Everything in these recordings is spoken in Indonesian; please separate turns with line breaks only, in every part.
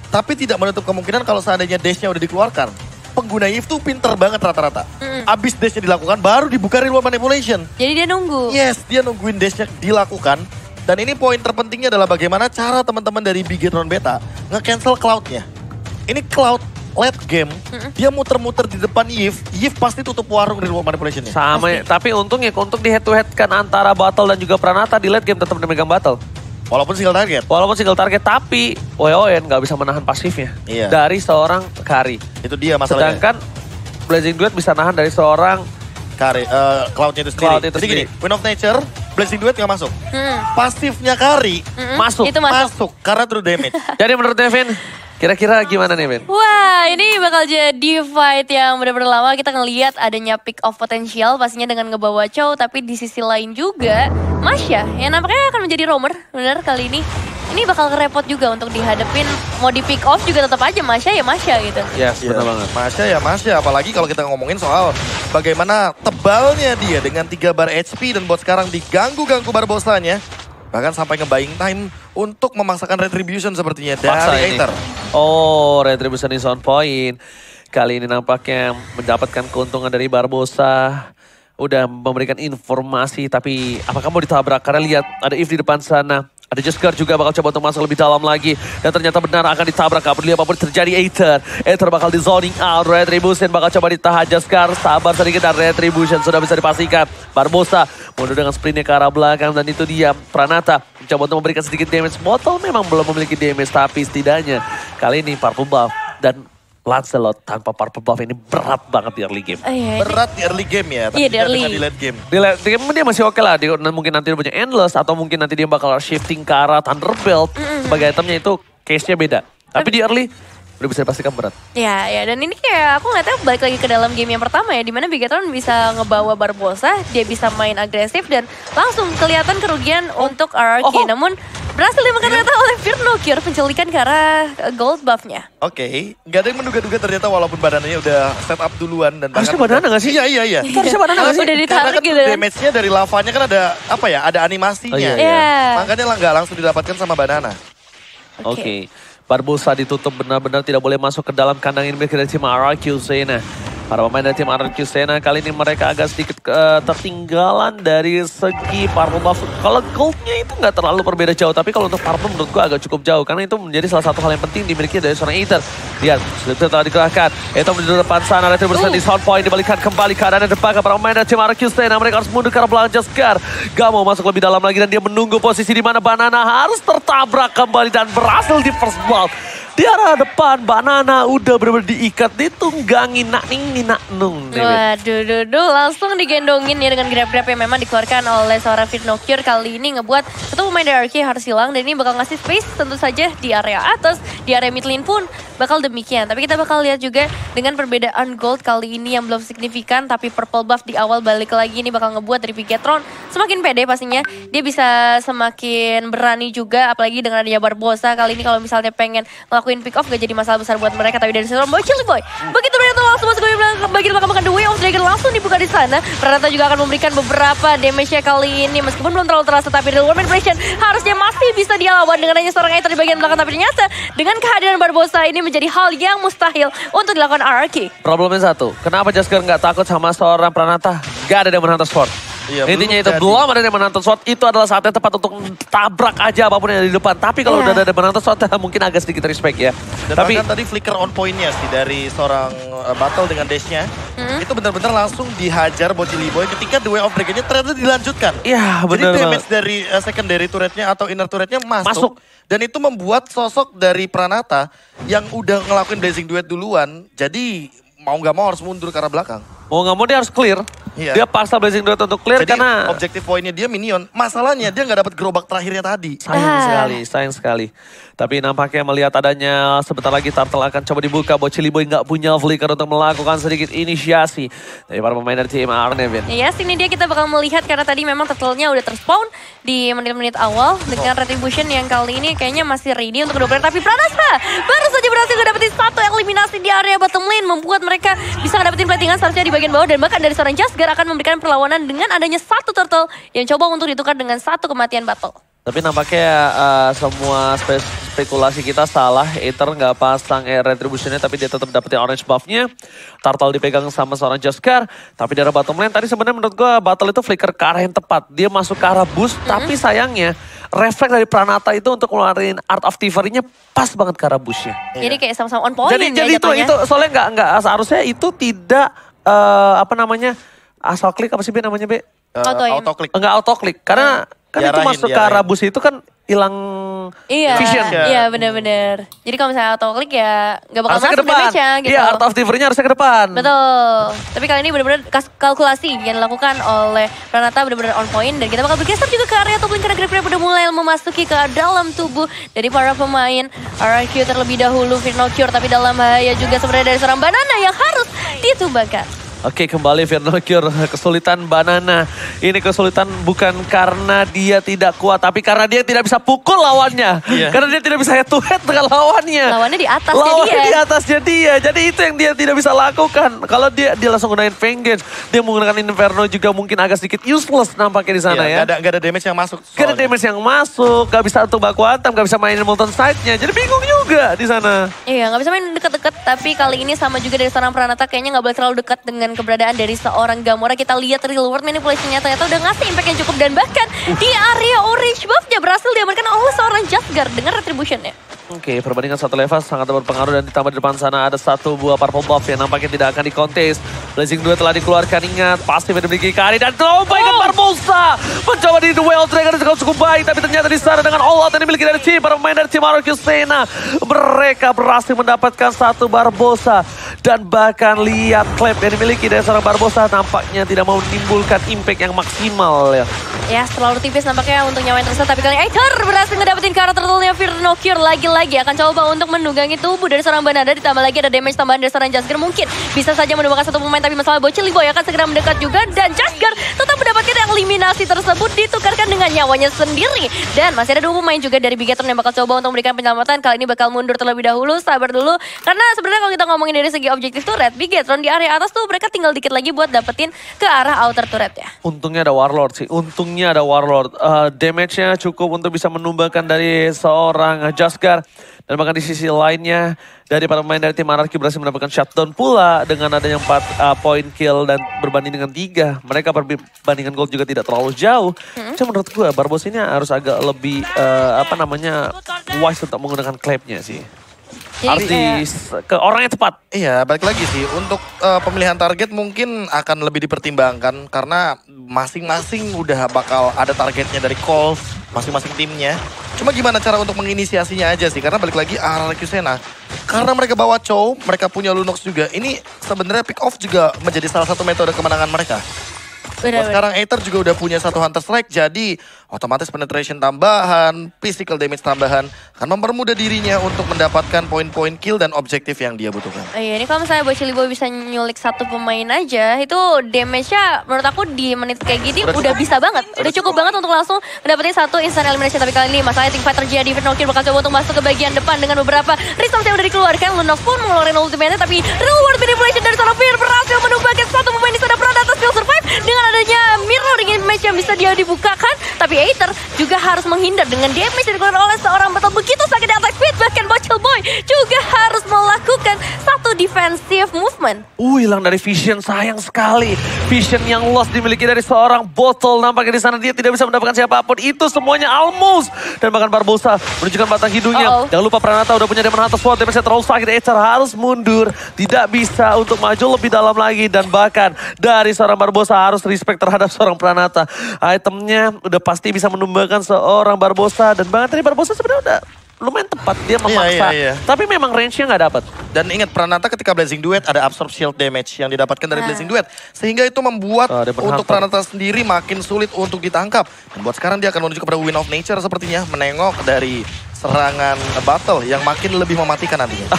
Tapi tidak menutup kemungkinan kalau seandainya dash-nya udah dikeluarkan. Pengguna Eve tuh pinter banget rata-rata. Abis dash-nya dilakukan, baru dibuka reward manipulation.
Jadi dia nunggu.
Yes, dia nungguin dash-nya dilakukan. Dan ini poin terpentingnya adalah bagaimana cara teman-teman dari Bigetron Beta nge-cancel Cloud-nya. Ini Cloud late game, dia muter-muter di depan Eve pasti tutup warung di reward manipulation-nya.
Sama ya, tapi untuk di head to head kan antara Battle dan juga Pranata di late game tetap memegang Battle.
Walaupun single target, tapi WON nggak bisa menahan pasifnya dari seorang Kari. Itu dia masalahnya.
Sedangkan Blazing Duet bisa nahan dari seorang
Kari, Cloud-nya itu sendiri. Jadi gini, Wind of Nature, Blazing Duet nggak masuk. Pasifnya Kari
masuk.
Itu masuk.
Karena true damage.
Jadi menurut Devin, kira-kira gimana nih, Ben?
Wah, ini bakal jadi fight yang benar-benar lama. Kita ngelihat adanya pick of potential pastinya dengan ngebawa Chow, tapi di sisi lain juga Masya yang nampaknya akan menjadi roamer benar kali ini. Ini bakal repot juga untuk dihadapin, mau di pick off juga tetap aja Masya ya Masya gitu.
Yes, benar banget.
Masya ya Masya, apalagi kalau kita ngomongin soal bagaimana tebalnya dia dengan 3 bar HP dan buat sekarang diganggu-ganggu Barbosanya. Bahkan sampai nge-buying time untuk memaksakan retribution sepertinya dari Aether.
Oh, retribution is on point. Kali ini nampaknya mendapatkan keuntungan dari Barbosa. Udah memberikan informasi, tapi apakah mau ditabrak? Karena lihat ada Eve di depan sana. Ada Jaskar juga bakal coba untuk masuk lebih dalam lagi. Dan ternyata benar akan ditabrak. Gak peduli apapun terjadi Aether bakal di zoning out. Retribution bakal coba ditahan Jaskar. Sabar sedikit dan Retribution sudah bisa dipastikan. Barbosa mundur dengan sprintnya ke arah belakang. Dan itu dia Pranata mencoba untuk memberikan sedikit damage. Botol memang belum memiliki damage. Tapi setidaknya kali ini Purple Buff dan Lancelot tanpa Purple Buff ini berat banget di early game.
Berat di early game ya, tapi tidak dengan di late game.
Di late game dia masih oke lah. Mungkin nanti dia punya Endless atau mungkin nanti dia bakal shifting ke arah Thunderbelt. Sebagai itemnya itu case-nya beda. Tapi di early udah bisa dipastikan berat.
Ya, dan ini kayak aku ngeliatnya balik lagi ke dalam game yang pertama ya. Dimana Bigetron bisa ngebawa Barbosa, dia bisa main agresif dan langsung kelihatan kerugian untuk RRQ. Namun berhasil dimakan ternyata oleh Firnokir, penculikan ke arah gold buff-nya.
Oke, nggak ada yang menduga-duga ternyata walaupun badananya udah set up duluan. Dan
harusnya badana nggak sih?
Iya.
Harusnya badana nggak sih?
Udah ditarik
kan
gitu.
Damage-nya dari lavanya kan ada apa ya? Ada animasinya. Makanya lah nggak langsung didapatkan sama banana.
Oke. Barbosa ditutup benar-benar tidak boleh masuk ke dalam kandang ini milik dari tim RRQ Sena. Para pemain dari tim RRQ Sena kali ini mereka agak sedikit tertinggalan dari segi Purple Buff. Kalau goldnya itu nggak terlalu berbeda jauh, tapi kalau untuk Purple menurut gue agak cukup jauh. Karena itu menjadi salah satu hal yang penting dimiliki dari seorang Aether. Lihat, sudah telah dikerahkan. Itu menuju depan sana, Retribution di sound point, dibalikan kembali keadaan depan ke para pemain dari tim RRQ Sena. Mereka harus mundur ke arah belakang Jaskar. Gak mau masuk lebih dalam lagi dan dia menunggu posisi di mana Banana harus tertabrak kembali dan berhasil di first blood. Di arah depan, Banana udah benar-benar diikat, ditunggangin, nak-nung.
Waduh, langsung digendongin ya dengan grab-grab yang memang dikeluarkan oleh seorang Firnokir. Kali ini ngebuat satu pemain dari RRQ harus hilang dan ini bakal ngasih space tentu saja di area atas, di area mid lane pun bakal demikian. Tapi kita bakal lihat juga dengan perbedaan gold kali ini yang belum signifikan, tapi purple buff di awal balik lagi ini bakal ngebuat dari Bigetron semakin pede pastinya. Dia bisa semakin berani juga, apalagi dengan adanya Barbosa. Kali ini kalau misalnya pengen ngelakuin pick off gak jadi masalah besar buat mereka, tapi dari seorang Boy Chili Boy begitu ternyata langsung masuk ke bagian belakang The Way of Dragon langsung dibuka di sana. Pranata juga akan memberikan beberapa damage-nya kali ini meskipun belum terlalu terasa, tapi dari War Manipulation harusnya masih bisa dia lawan dengan hanya seorang Aether di bagian belakang. Tapi ternyata dengan kehadiran Barbosa ini menjadi hal yang mustahil untuk dilakukan RRQ.
Problemnya satu, kenapa Jaskar nggak takut sama seorang Pranata? Gak ada Demon Hunter Sword.
Iya,
intinya itu belum ada Demon Hunter Sword, itu adalah saatnya tepat untuk tabrak aja apapun yang ada di depan. Tapi kalau udah ada Demon Hunter Sword mungkin agak sedikit respect ya.
Dan tapi tadi flicker on point-nya sih dari seorang Battle dengan dash-nya. Itu benar-benar langsung dihajar Bochili Boy ketika The Way of Dragon-nya ternyata dilanjutkan.
Iya benar.
Jadi damage dari secondary turret-nya atau inner turret-nya masuk. Dan itu membuat sosok dari Pranata yang udah ngelakuin Blazing Duet duluan. Jadi mau nggak mau harus mundur ke arah belakang.
Mau nggak mau dia harus clear.
Iya.
Dia paksa Blazing Duet untuk clear.
Jadi,
karena
objektif poinnya dia minion. Masalahnya dia nggak dapat gerobak terakhirnya tadi.
Sayang sekali. Tapi nampaknya melihat adanya sebentar lagi Turtle akan coba dibuka. Bochili Boy nggak punya flicker untuk melakukan sedikit inisiasi dari para pemain dari tim Arnevin.
Yes, ini dia kita bakal melihat karena tadi memang Turtle-nya udah terspawn di menit-menit awal dengan Retribution yang kali ini kayaknya masih ready untuk kedua. Tapi Pranata baru saja berhasil dapetin satu eliminasi di area bottom lane, membuat mereka bisa dapetin platingan seharusnya di bagian bawah, dan bahkan dari seorang Jaskar akan memberikan perlawanan dengan adanya satu Turtle yang coba untuk ditukar dengan satu kematian Battle.
Tapi nampaknya semua spekulasi kita salah. Aether nggak pasang Retribution-nya tapi dia tetap dapetin orange buff-nya. Turtle dipegang sama seorang Jaskar. Tapi dari bottom lane tadi sebenarnya menurut gue battle itu flicker ke arah yang tepat. Dia masuk ke arah boost tapi sayangnya refleks dari Pranata itu untuk ngeluarin Art of Thievery-nya pas banget ke arah bush-nya.
Jadi kayak sama-sama on point
Jadi
ya jatuhnya.
itu soalnya nggak seharusnya itu tidak apa namanya asal klik apa sih Be namanya Be?
Auto click.
Enggak auto klik karena kan itu masuk ke arah bus itu kan hilang vision.
Iya benar-benar. Jadi kalau misalnya auto klik ya nggak bakal
harusnya
masuk damage-nya gitu.
Iya, Art of Thievery-nya harusnya ke depan.
Betul. Tapi kali ini benar-benar kalkulasi yang dilakukan oleh Pranata benar-benar on point. Dan kita bakal bergeser juga ke area top lane karena Grab udah mulai memasuki ke dalam tubuh dari para pemain. RRQ terlebih dahulu, Firnocure tapi dalam bahaya juga sebenarnya dari seorang Banana yang harus ditumbangkan.
Oke, kembali Firnocure, kesulitan Banana. Ini kesulitan bukan karena dia tidak kuat, tapi karena dia tidak bisa pukul lawannya. Karena dia tidak bisa head to head dengan lawannya.
Lawannya di atasnya
Lawannya di atasnya dia. Jadi itu yang dia tidak bisa lakukan. Kalau dia langsung gunain Vengeance, dia menggunakan Inferno juga mungkin agak sedikit useless nampaknya di sana ya.
Gak ada damage yang masuk.
Gak ada damage yang masuk, gak bisa untuk baku hantam, gak bisa mainin Molten Side-nya. Jadi bingung juga di sana.
Iya, gak bisa main deket-deket, tapi kali ini sama juga dari seorang Pranata kayaknya gak boleh terlalu dekat dengan keberadaan dari seorang Gamora. Kita lihat real world manipulation-nya ternyata udah ngasih impact yang cukup dan bahkan di area orange buff-nya berhasil diamankan oleh seorang Jaskar dengan retribution-nya.
Oke, perbandingan satu level sangat berpengaruh dan ditambah di depan sana ada satu buah purple buff yang nampaknya tidak akan dikontes. Blazing 2 telah dikeluarkan, ingat pasif yang dimiliki Kari dan terobaikan Barbosa. Mencoba di duel Dragon cukup baik tapi ternyata di sana dengan all out yang dimiliki dari tim para pemain dari tim RRQ Sena. Mereka berhasil mendapatkan satu Barbosa dan bahkan lihat clap yang dimiliki dari seorang Barbosa nampaknya tidak mau menimbulkan impact yang maksimal ya.
Ya, terlalu tipis nampaknya untuk nyawain tersebut. Tapi kali ini Aether berhasil ngedapetin karakter turtle-nya Firnocure lagi-lagi. Akan coba untuk menunggangi tubuh dari seorang Banana. Ditambah lagi ada damage tambahan dari seorang Jaskar. Mungkin bisa saja menemukan satu pemain. Tapi masalah Bocil Boy akan segera mendekat juga. Dan Jaskar tetap mendapatkan eliminasi tersebut. Ditukarkan dengan nyawanya sendiri. Dan masih ada dua pemain juga dari Bigetron yang bakal coba untuk memberikan penyelamatan. Kali ini bakal mundur terlebih dahulu. Sabar dulu. Karena sebenarnya kalau kita ngomongin dari segi objektif turret, Bigetron di area atas tuh mereka tinggal dikit lagi buat dapetin ke arah outer turret ya.
Untungnya ada Warlord sih. Untungnya ada Warlord. Damage-nya cukup untuk bisa menumbangkan dari seorang Jaskar. Dan bahkan di sisi lainnya dari para pemain dari tim RRQ berhasil mendapatkan shutdown pula dengan adanya 4 point kill dan berbanding dengan 3. Mereka perbandingan gold juga tidak terlalu jauh. Cuma menurut gue Barbosa ini harus agak lebih wise untuk menggunakan clap-nya sih. Harus ke orang yang tepat.
Iya, balik lagi sih. Untuk pemilihan target mungkin akan lebih dipertimbangkan. Karena masing-masing udah bakal ada targetnya dari calls masing-masing timnya. Cuma gimana cara untuk menginisiasinya aja sih. Karena balik lagi RRQ Sena. Karena mereka bawa Chow, mereka punya Lunox juga. Ini sebenarnya pick off juga menjadi salah satu metode kemenangan mereka. Sekarang Aether juga udah punya satu Hunter Strike, jadi otomatis penetration tambahan, physical damage tambahan akan mempermudah dirinya untuk mendapatkan poin-poin kill dan objektif yang dia butuhkan.
Iya, ini kalau misalnya Bocil Boy bisa nyulik satu pemain aja, itu damage-nya menurut aku di menit kayak gini udah bisa banget. Udah cukup banget untuk langsung mendapatkan satu instant elimination. Tapi kali ini masalahnya teamfight terjadi, Firnocure bakal coba untuk masuk ke bagian depan dengan beberapa resource yang udah dikeluarkan. Lunox pun mengeluarkan ultimate-nya, tapi reward manipulation dari seorang Fir berhasil menumbangkan satu pemain di sana. Pranata still survive dengan adanya mirroring image yang bisa dia dibukakan. Tapi Aether juga harus menghindar dengan damage yang dikeluarkan oleh seorang battle begitu sakitnya attack speed. Bahkan Bocil Boy juga harus melakukan satu defensive movement.
Hilang dari vision, sayang sekali. Vision yang lost dimiliki dari seorang Bottle. Nampaknya di sana dia tidak bisa mendapatkan siapapun. Itu semuanya almost. Dan bahkan Barbosa menunjukkan batang hidungnya. Jangan lupa Pranata udah punya Demon Hunter Sword. Damage terlalu sakit. Aether harus mundur. Tidak bisa untuk maju lebih dalam lagi. Dan bahkan dari seorang Barbosa harus respect terhadap seorang Pranata. Itemnya udah pasti bisa menumbangkan seorang Barbosa. Dan bahkan tadi Barbosa sebenarnya udah lumayan tepat dia memaksa. Tapi memang range-nya nggak dapat.
Dan ingat Pranata ketika Blazing Duet ada absorb shield damage yang didapatkan dari Blazing Duet. Sehingga itu membuat untuk Pranata sendiri makin sulit untuk ditangkap. Dan buat sekarang dia akan menuju kepada Wind of Nature sepertinya. Menengok dari serangan battle yang makin lebih mematikan nantinya.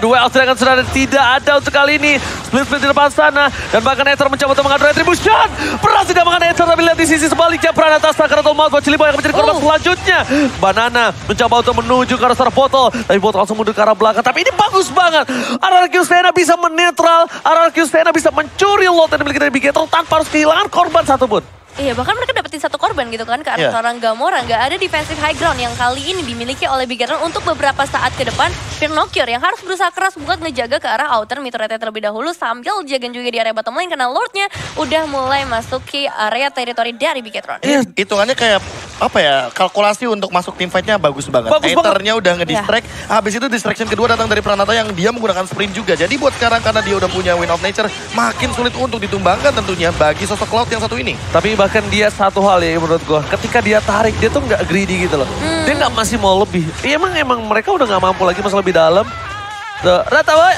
Duel serangan sudah tidak ada untuk kali ini. Split di depan sana. Dan bahkan Aether mencoba untuk mengadu retribution. Berhasil diamankan Aether, tapi lihat di sisi sebaliknya Pranata Sakaratul Maut. Bocil Boy akan menjadi korban selanjutnya. Banana mencoba untuk menuju ke arah Bottle. Tapi Bottle langsung mundur ke arah belakang. Tapi ini bagus banget. RRQ Sena bisa menetral. RRQ Sena bisa mencuri lot yang dimiliki dari Bigetron tanpa harus kehilangan korban satupun.
Iya, bahkan mereka dapetin ngasih satu korban gitu kan ke arah seorang Gamora. Nggak ada defensive high ground yang kali ini dimiliki oleh Bigetron untuk beberapa saat ke depan. Firnocure yang harus berusaha keras buat ngejaga ke arah outer mid turret terlebih dahulu sambil jagain juga di area bottom lane karena Lordnya udah mulai masuk ke area teritori dari Bigetron.
Hitungannya kayak apa ya, kalkulasi untuk masuk team fight-nya bagus banget. Haternya udah ngedistract, habis itu distraction kedua datang dari Pranata yang dia menggunakan sprint juga. Jadi buat sekarang karena dia udah punya Wind of Nature, makin sulit untuk ditumbangkan tentunya bagi sosok Cloud yang satu ini.
Tapi bahkan dia satu hal ya menurut gue, ketika dia tarik dia tuh nggak greedy gitu loh. Dia nggak masih mau lebih. Emang mereka udah nggak mampu lagi masuk lebih dalam. Rata woy,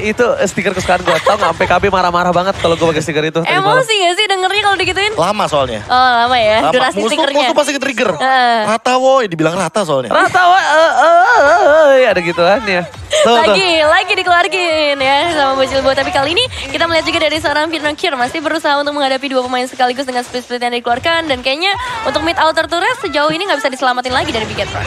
itu stiker kesukaan gue. Tau gak, PKB marah-marah banget kalau gue pakai stiker itu.
Emosi gak sih dengernya kalau digituin?
Lama soalnya.
Oh lama ya, durasi stikernya.
Musuh pasti ke-trigger. Rata woy, dibilang rata soalnya.
Rata woy, ada gitu kan ya.
Lagi dikeluarin ya sama Bocil Bo. Tapi kali ini kita melihat juga dari seorang Firnocure masih berusaha untuk menghadapi dua pemain sekaligus dengan split-split yang dikeluarkan. Dan kayaknya untuk mid outer turret sejauh ini gak bisa diselamatin lagi dari Bigetron.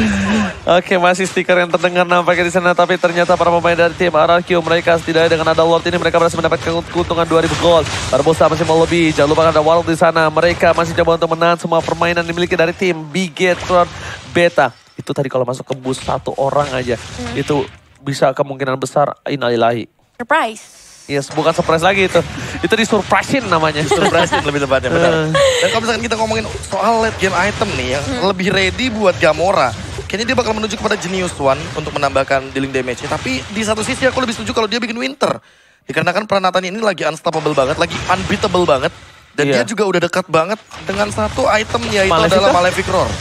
Oke, masih stiker yang terdengar nampaknya di sana. Tapi ternyata para pemain dari tim RRQ mereka setidaknya dengan ada Lord ini mereka berhasil mendapatkan keuntungan 2000 gold. Barbosa masih mau lebih. Jangan lupa ada Warlock di sana. Mereka masih coba untuk menahan semua permainan dimiliki dari tim Bigetron Beta. Itu tadi kalau masuk ke bus satu orang aja. Itu bisa kemungkinan besar innalillahi.
Surprise.
Yes, bukan surprise lagi itu. Itu disurprisein namanya.
Surprisein lebih tepatnya, benar. Dan kalau misalkan kita ngomongin soal late game item nih yang lebih ready buat Gamora. Kayaknya dia bakal menuju kepada Genius One untuk menambahkan dealing damage-nya. Tapi di satu sisi aku lebih setuju kalau dia bikin Winter. Dikarenakan Pranatanya ini lagi unstoppable banget, lagi unbeatable banget. Dan dia juga udah dekat banget dengan satu item yaitu adalah Malefic Roar.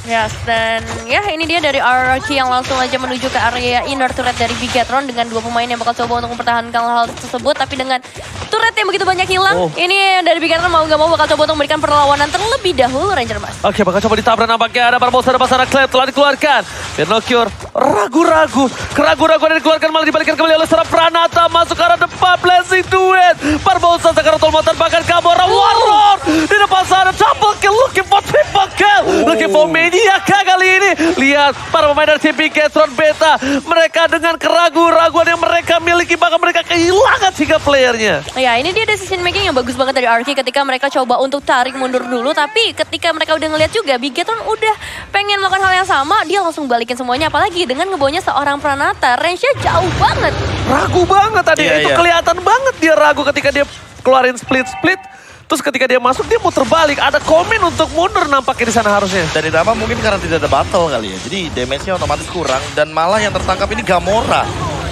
Yes, dan ya ini dia dari RRQ yang langsung aja menuju ke area inner turret dari Bigetron dengan dua pemain yang bakal coba untuk mempertahankan hal tersebut. Tapi dengan turret yang begitu banyak hilang, ini dari Bigetron mau gak mau bakal coba untuk memberikan perlawanan terlebih dahulu Ranger Mas.
Oke, bakal coba ditabrak nampaknya ada Barbosa, ada Pasara Klep telah dikeluarkan. Firnocure ragu-ragu, keraguan-raguan yang dikeluarkan malah dibalikan kembali oleh seorang Pranata masuk ke arah depan, blessing duet. Barbosa sekarang tolmotan bahkan Gamora Warlord di depan sana, double kill, looking for triple kill, looking for media kali ini. Lihat para pemain dari tim Bigetron Beta, mereka dengan keraguan-raguan yang mereka miliki bahkan mereka kehilangan 3 playernya.
Ya ini dia decision making yang bagus banget dari RRQ ketika mereka coba untuk tarik mundur dulu. Tapi ketika mereka udah ngeliat juga Bigetron udah pengen melakukan hal yang sama, dia langsung balikin semuanya. Apalagi dengan ngebawanya seorang Pranata, range-nya jauh banget.
Ragu banget tadi, itu kelihatan banget dia ragu ketika dia keluarin split-split. Terus ketika dia masuk, dia muter balik. Ada komen untuk mundur nampaknya di sana harusnya.
Dan ditambah mungkin karena tidak ada battle kali ya. Jadi damage-nya otomatis kurang. Dan malah yang tertangkap ini Gamora.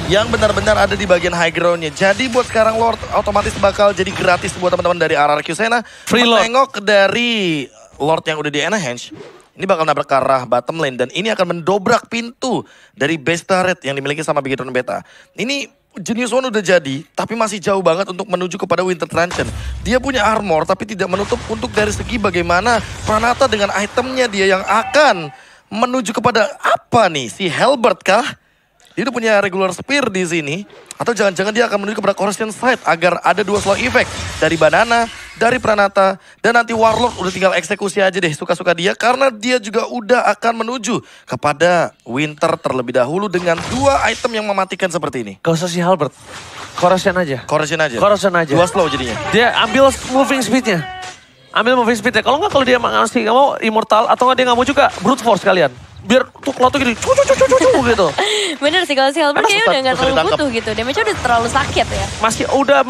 Yang benar-benar ada di bagian high ground-nya. Jadi buat sekarang Lord otomatis bakal jadi gratis buat teman-teman dari RRQ Sena.
Free Lord.
Menengok dari Lord yang udah di Enhance. Ini bakal nabrak ke arah bottom lane. Dan ini akan mendobrak pintu dari base turret yang dimiliki sama Bigetron Beta. Ini Genius One udah jadi, tapi masih jauh banget untuk menuju kepada Winter Truncheon. Dia punya armor, tapi tidak menutup untuk dari segi bagaimana Pranata dengan itemnya dia yang akan menuju kepada apa nih? Si Halberd kah? Dia udah punya regular spear di sini. Atau jangan-jangan dia akan menuju kepada Corrosion Sight agar ada 2 slow effect dari Banana, dari Pranata, dan nanti Warlord udah tinggal eksekusi aja deh suka-suka dia. Karena dia juga udah akan menuju kepada Winter terlebih dahulu dengan 2 item yang mematikan seperti ini.
Gak usah si Halberd, Corrosion aja.
Corrosion aja.
2
slow jadinya.
Dia ambil moving speednya. Kalau nggak kalau dia nggak mau Immortal atau nggak dia nggak mau juga Brute Force kalian. Biar tuh Cloud tuh gini, gitu.
Bener sih kalau si Halberd kayaknya udah gak terlalu butuh gitu. Damage-nya udah terlalu sakit ya.
Masih udah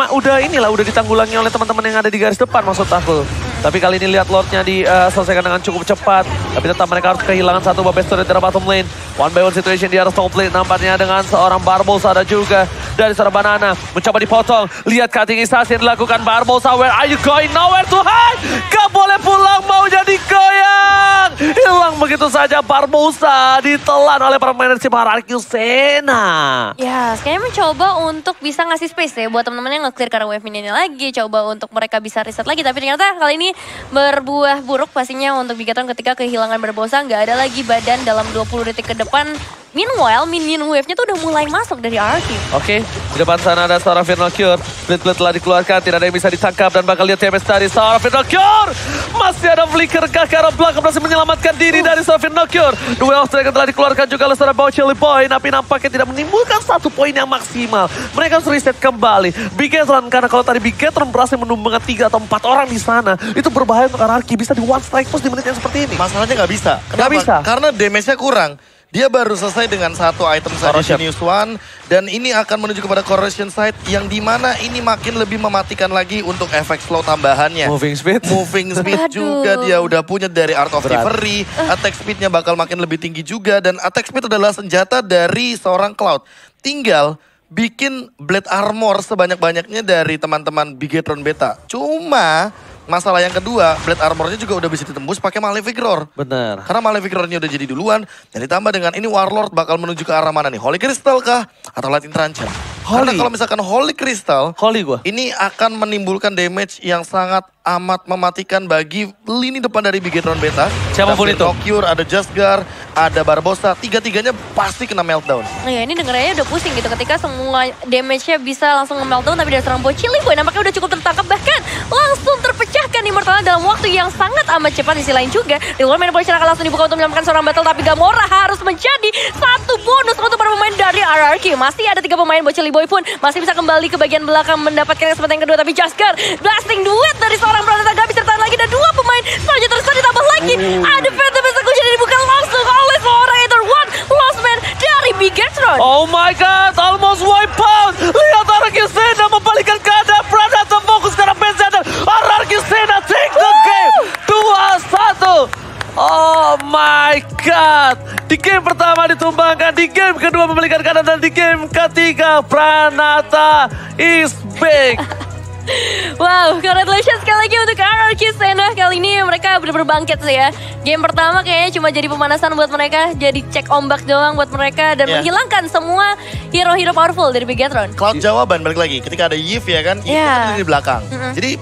ditanggulangi oleh teman-teman yang ada di garis depan maksud aku. Tapi kali ini lihat Lordnya diselesaikan dengan cukup cepat. Tapi tetap mereka harus kehilangan satu base turret dari bottom lane. One by one situation di arah top lane nampaknya dengan seorang Barbosa ada juga dari seorang Banana. Mencoba dipotong. Lihat cutting assassin dilakukan Barbosa. Where are you going? Nowhere to hide. Gak boleh pulang, mau jadi goyang. Hilang begitu saja Barbosa ditelan oleh permainan tim RRQ Sena.
Ya, kayaknya mencoba untuk bisa ngasih space ya buat teman-teman yang nge-clear karena wave ini lagi. Coba untuk mereka bisa reset lagi. Tapi ternyata kali ini berbuah buruk pastinya untuk Bigetron ketika kehilangan Barbosa. Nggak ada lagi badan dalam 20 detik ke depan. Meanwhile, minion wave-nya tuh udah mulai masuk dari RRQ.
Oke, di depan sana ada seorang Final Cure. Split telah dikeluarkan, tidak ada yang bisa ditangkap. Dan bakal lihat TMS dari seorang Final Cure. Masih ada flicker kah ke arah belakang berhasil menyelamatkan diri dari seorang Final Cure. Duel of Dragon telah dikeluarkan juga oleh seorang Chili Boy. Tapi nampaknya tidak menimbulkan 1 poin yang maksimal. Mereka harus reset kembali. Bigetron, karena kalau tadi Bigetron berhasil menumbangkan 3 atau 4 orang di sana. Itu berbahaya untuk RRQ, bisa di one strike push di menit yang seperti ini.
Masalahnya nggak bisa. Kenapa?
Nggak bisa.
Karena damage-nya kurang. Dia baru selesai dengan 1 item saja Genius One. Dan ini akan menuju kepada Corrosion Side. Yang dimana ini makin lebih mematikan lagi untuk efek slow tambahannya.
Moving speed.
Moving speed juga dia udah punya dari Art of Thievery. Attack speednya bakal makin lebih tinggi juga. Dan attack speed adalah senjata dari seorang Cloud. Tinggal bikin Blade Armor sebanyak-banyaknya dari teman-teman Bigetron Beta. Cuma masalah yang kedua, Blade Armornya juga udah bisa ditembus pakai Malefic Roar.
Benar.
Karena Malefic Roar-nya udah jadi duluan. Dan ditambah dengan ini Warlord bakal menuju ke arah mana nih? Holy Crystal kah? Atau Lightning Truncheon? Karena kalau misalkan Holy Crystal, ini akan menimbulkan damage yang sangat amat mematikan bagi lini depan dari Bigetron Beta.
Siapapun itu.
Ada Cure, ada Jasgar, ada Barbosa. Tiga-tiganya pasti kena meltdown.
Nah ya ini dengernya udah pusing gitu ketika semua damage-nya bisa langsung nge-meltdown. Tapi dari seorang Chili Boy nampaknya udah cukup tertangkap. Bahkan langsung terpecahkan Immortalnya dalam waktu yang sangat amat cepat. Di sisi lain juga, The World Manipulation akan langsung dibuka untuk menyelamatkan seorang battle. Tapi Gamora harus menjadi 1 bonus untuk para pemain dari RRQ. Masih ada 3 pemain, Chili Boy pun masih bisa kembali ke bagian belakang mendapatkan kesempatan yang kedua. Tapi Jasgar, blasting duet dari seorang Pranata gak bisa tertahan lagi. Dan 2 pemain saja terus ditambah lagi. Ada Phantom Execution yang dibuka langsung oleh seorang Ether One Lost Man dari Bigetron.
Oh my god, almost wipe out. Lihat RRQ Sena membalikkan keadaan. Pranata fokus karena Benza dan RRQ Sena take the game. 2-1. Oh my god. Di game pertama ditumbangkan, di game kedua membalikan keadaan, dan di game ketiga Pranata is back.
Wow, congratulations sekali lagi untuk RRQ Sena. Kali ini mereka benar-benar bangkit sih ya. Game pertama kayaknya cuma jadi pemanasan buat mereka, jadi cek ombak doang buat mereka, dan menghilangkan semua hero-hero powerful dari Bigetron.
Cloud jawaban balik lagi, ketika ada Yves ya kan, Yves kan ada di belakang. Jadi